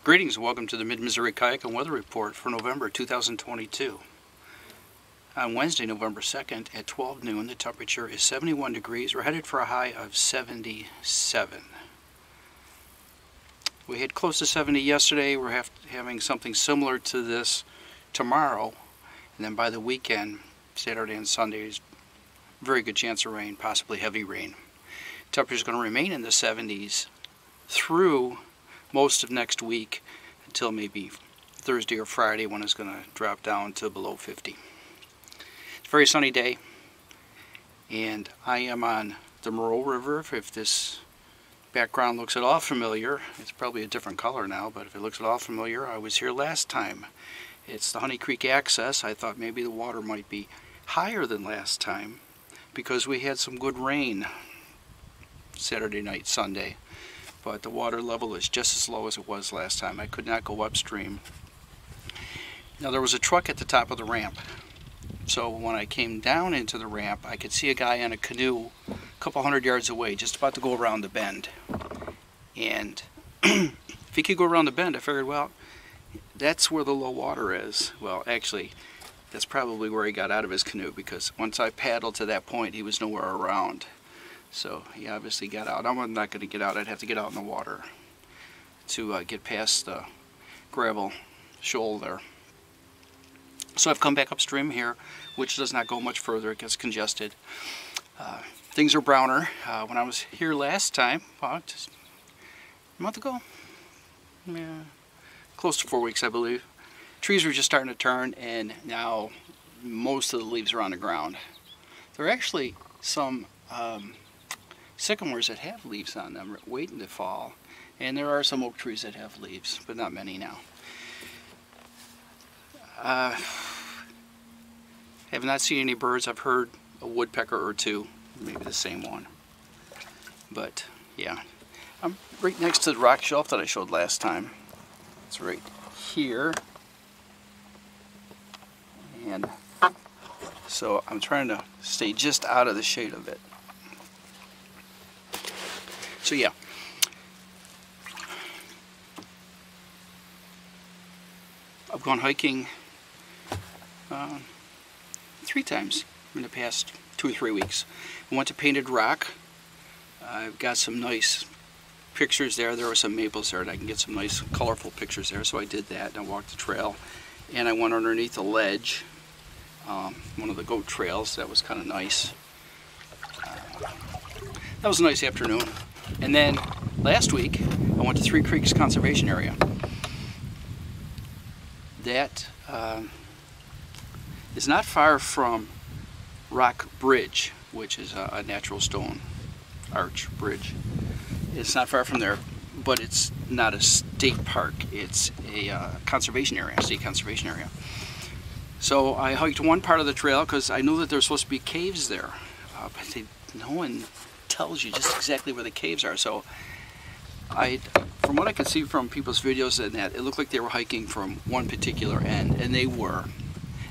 Greetings and welcome to the Mid-Missouri Kayak and Weather Report for November 2022. On Wednesday, November 2nd at 12 noon, the temperature is 71 degrees. We're headed for a high of 77. We had close to 70 yesterday. We're having something similar to this tomorrow. And then by the weekend, Saturday and Sunday, is very good chance of rain, possibly heavy rain. Temperature is going to remain in the 70s through most of next week until maybe Thursday or Friday, when it's going to drop down to below 50. It's a very sunny day, and I am on the Moreau River. If this background looks at all familiar, it's probably a different color now, but if it looks at all familiar, I was here last time. It's the Honey Creek access. I thought maybe the water might be higher than last time because we had some good rain Saturday night, Sunday. But the water level is just as low as it was last time. I could not go upstream. Now there was a truck at the top of the ramp. So when I came down into the ramp, I could see a guy on a canoe a couple hundred yards away, just about to go around the bend. And if he could go around the bend, I figured, well, that's where the low water is. Well, actually, that's probably where he got out of his canoe, because once I paddled to that point, he was nowhere around. So he obviously got out. I'm not going to get out. I'd have to get out in the water to get past the gravel shoal there. So I've come back upstream here, which does not go much further. It gets congested. Things are browner. When I was here last time, well, just a month ago, yeah, close to 4 weeks, I believe. Trees were just starting to turn, and now most of the leaves are on the ground. There are actually some sycamores that have leaves on them waiting to fall, and there are some oak trees that have leaves, but not many now. Have not seen any birds. I've heard a woodpecker or two, maybe the same one, but yeah, I'm right next to the rock shelf that I showed last time. It's right here, and so I'm trying to stay just out of the shade of it. So yeah, I've gone hiking 3 times in the past 2 or 3 weeks. I went to Painted Rock. I've got some nice pictures there. There were some maples there, and I can get some nice colorful pictures there, so I did that, and I walked the trail. And I went underneath a ledge, one of the goat trails. That was kind of nice. That was a nice afternoon. And then last week, I went to Three Creeks Conservation Area. That is not far from Rock Bridge, which is a natural stone arch bridge. It's not far from there, but it's not a state park. It's a conservation area, state conservation area. So I hiked one part of the trail because I knew that there's supposed to be caves there, but no one tells you just exactly where the caves are. So from what I could see from people's videos and that, it looked like they were hiking from one particular end, and they were,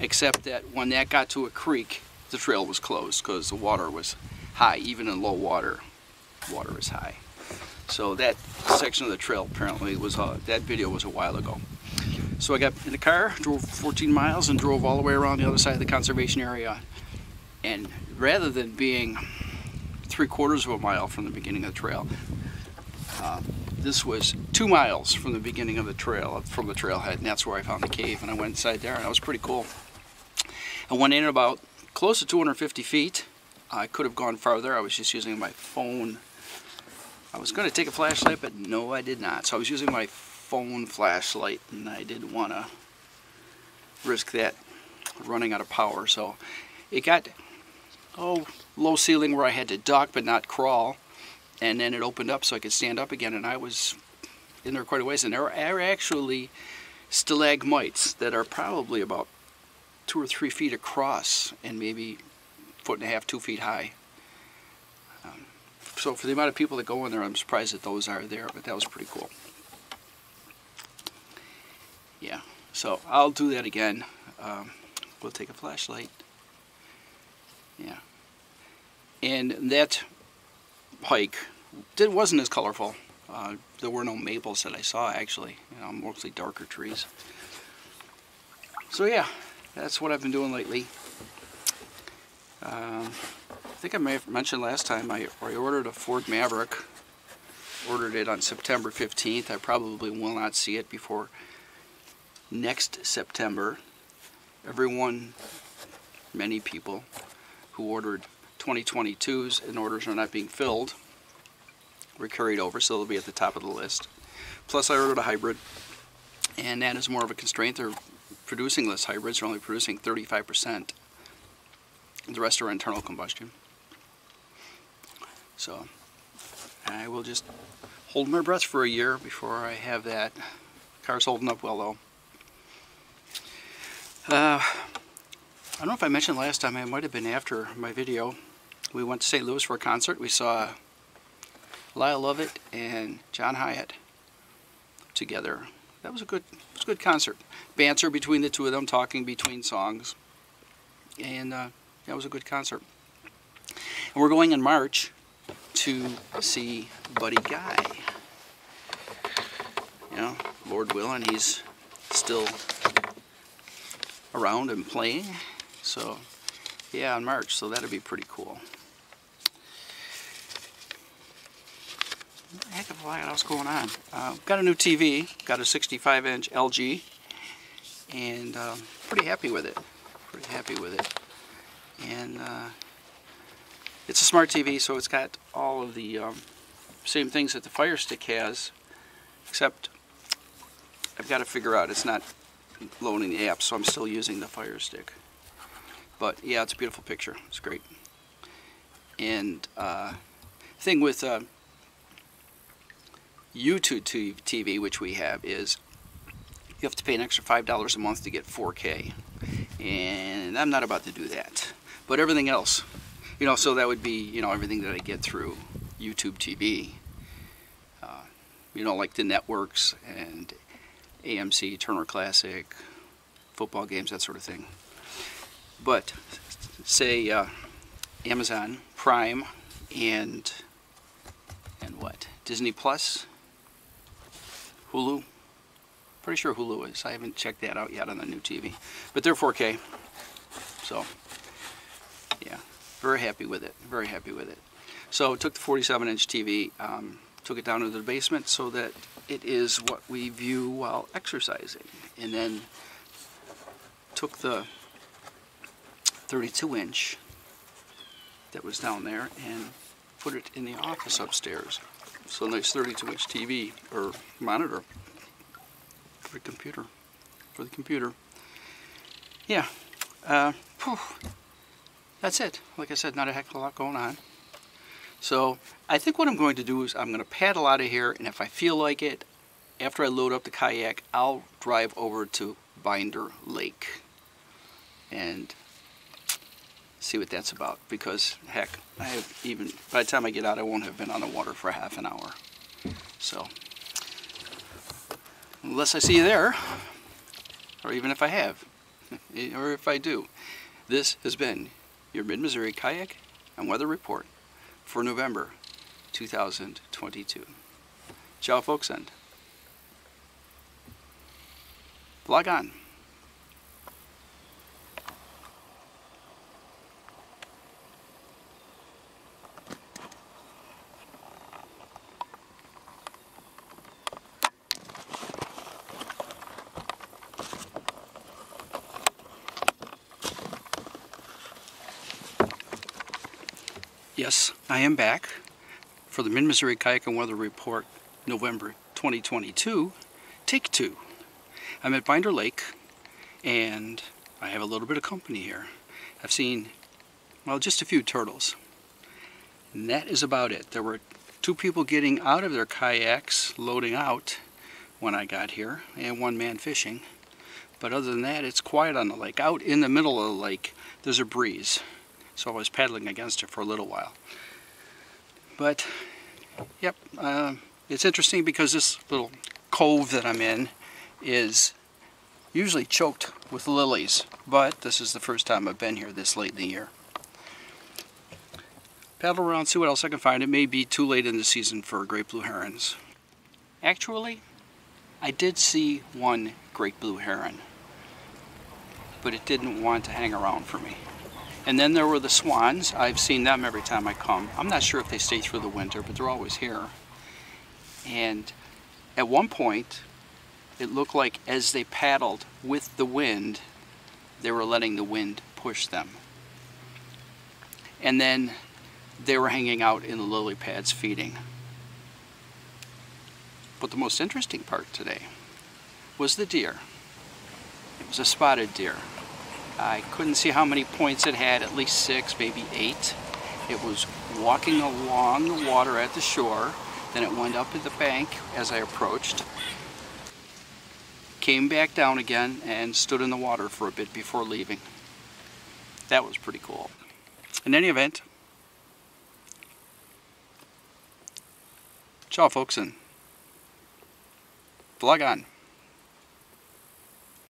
except that when that got to a creek, the trail was closed because the water was high. Even in low water, water is high. So that section of the trail apparently was, that video was a while ago. So I got in the car, drove 14 miles and drove all the way around the other side of the conservation area, and rather than being 3/4 of a mile from the beginning of the trail, this was 2 miles from the beginning of the trail, from the trailhead, and that's where I found the cave. And I went inside there, and that was pretty cool. I went in about close to 250 feet. I could have gone farther. I was just using my phone. I was going to take a flashlight, but no, I did not. So I was using my phone flashlight, and I didn't want to risk that running out of power. So it got low ceiling where I had to duck but not crawl, and then it opened up so I could stand up again, and I was in there quite a ways. And there are actually stalagmites that are probably about 2 or 3 feet across and maybe 1.5 to 2 feet high. So for the amount of people that go in there, I'm surprised that those are there, but that was pretty cool. Yeah, so I'll do that again. We'll take a flashlight. Yeah. And that hike wasn't as colorful. There were no maples that I saw, actually. Mostly darker trees. So yeah, that's what I've been doing lately. I think I may have mentioned last time I ordered a Ford Maverick. Ordered it on September 15th. I probably will not see it before next September. Many people who ordered 2022s and orders are not being filled were carried over, so they'll be at the top of the list. Plus I ordered a hybrid, and that is more of a constraint. They're producing less hybrids. They're only producing 35%. The rest are internal combustion. So I will just hold my breath for a year before I have that. Car's holding up well though. I don't know if I mentioned last time, it might have been after my video. We went to St. Louis for a concert. We saw Lyle Lovett and John Hyatt together. That was a good concert. Banter between the two of them, talking between songs. And that was a good concert. And we're going in March to see Buddy Guy. Lord willing, he's still around and playing. So yeah, in March, so that'll be pretty cool. Heck of a lot else going on. Got a new TV, got a 65-inch LG, and pretty happy with it. And it's a smart TV, so it's got all of the same things that the Fire Stick has, except I've got to figure out it's not loading the app, so I'm still using the Fire Stick. But yeah, it's a beautiful picture. It's great. And thing with YouTube TV, which we have, is you have to pay an extra $5 a month to get 4K. And I'm not about to do that. But everything else, so that would be, everything that I get through YouTube TV. Like the networks and AMC, Turner Classic, football games, that sort of thing. But say Amazon Prime and what? Disney Plus, Hulu. Pretty sure Hulu is. I haven't checked that out yet on the new TV, but they're 4K. So yeah, very happy with it. Very happy with it. So took the 47-inch TV, took it down to the basement so that it is what we view while exercising, and then took the 32-inch that was down there and put it in the office upstairs. So nice 32-inch TV or monitor for the computer. Yeah, that's it. Like I said, not a heck of a lot going on. So I think what I'm going to do is I'm going to paddle out of here, and if I feel like it, after I load up the kayak, I'll drive over to Binder Lake and see what that's about, because heck, by the time I get out, I won't have been on the water for half an hour. So unless I see you there, or even if I have, or if I do, this has been your Mid-Missouri Kayak and Weather Report for November 2022. Ciao folks, and vlog on. Yes, I am back for the Mid-Missouri Kayak and Weather Report, November 2022, Take 2. I'm at Binder Lake, and I have a little bit of company here. I've seen, well, just a few turtles. And that is about it. There were 2 people getting out of their kayaks, loading out when I got here, and 1 man fishing. But other than that, it's quiet on the lake. Out in the middle of the lake, there's a breeze. So I was paddling against it for a little while. But, yep, it's interesting because this little cove that I'm in is usually choked with lilies. But this is the first time I've been here this late in the year. Paddle around, see what else I can find. It may be too late in the season for great blue herons. Actually, I did see one great blue heron, but it didn't want to hang around for me. And then there were the swans. I've seen them every time I come. I'm not sure if they stay through the winter, but they're always here. And at one point, it looked like as they paddled with the wind, they were letting the wind push them. And then they were hanging out in the lily pads feeding. But the most interesting part today was the deer. It was a spotted deer. I couldn't see how many points it had, at least 6, maybe 8. It was walking along the water at the shore, then it went up at the bank as I approached, came back down again, and stood in the water for a bit before leaving. That was pretty cool. In any event, ciao folks, and vlog on.